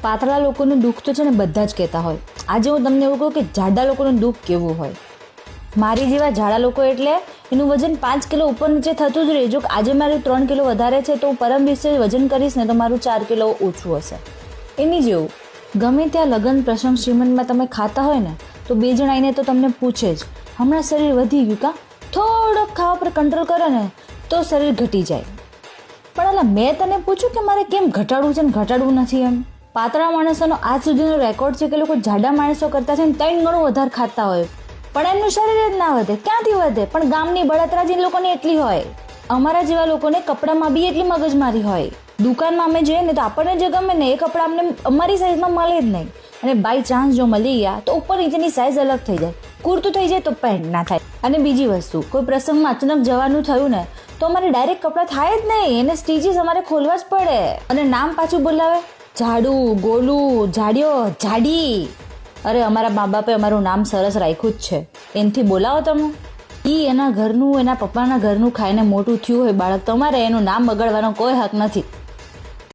પાતળા લોકોનું દુઃખ તો છે ને બધા જ કહેતા હોય. આજે હું તમને એવું કહું કે જાડા લોકોનું દુઃખ કેવું હોય. મારી જેવા જાડા લોકો એટલે એનું વજન 5 કિલો ઉપર નીચે થતું જ રહે. જો આજે મારું 3 કિલો વધારે છે તો હું પરમ દિવસે વજન કરીશ ને તો મારું 4 કિલો ઓછું હશે. એની જેવું ગમે ત્યાં લગ્ન પ્રસંગ શ્રીમંતમાં તમે ખાતા હોય ને તો 2 જણ આવીને તો તમને પૂછે જ, હમણાં શરીર વધી ગયું કા? થોડોક ખાવા પર કંટ્રોલ કરો ને તો શરીર ઘટી જાય. પણ અલા મેં તને પૂછ્યું કે મારે કેમ ઘટાડવું છે ને ઘટાડવું નથી એમ. પાતળા માણસોનો આજ સુધીનો રેકોર્ડ છે કે લોકો જાડા માણસો કરતા છે ને 3 ગણું વધારે ખાતા હોય પણ એમનું શરીર જ ના વધે. ક્યાંથી વધે? પણ ગામની બળતરાજી લોકોને એટલી હોય. અમારા જેવા લોકોને કપડામાં બી એટલી મગજમારી હોય. દુકાનમાં અમે જઈએ ને તો આપણને જે ગમે ને એ કપડાં અમને અમારી સાઈઝમાં મળે જ નહીં. અને બાય ચાન્સ જો મળી ગયા તો ઉપર નીચેની સાઈઝ અલગ થઈ જાય. કુર્તું થઈ જાય તો પેન્ટ ના થાય. અને બીજી વસ્તુ, કોઈ પ્રસંગમાં અચાનક જવાનું થયું ને તો અમારે ડાયરેક્ટ કપડાં થાય જ નહીં. એને સ્ટીચીસ અમારે ખોલવા જ પડે. અને નામ પાછું બોલાવે, જાડું, ગોલું, જાડિયો, જાડી. અરે અમારા મા બાપે અમારું નામ સરસ રાખ્યું જ છે, એનથી બોલાવો તમે. એના ઘરનું, એના પપ્પાના ઘરનું ખાઈને મોટું થયું હોય બાળક, તમારે એનું નામ બગાડવાનો કોઈ હક નથી.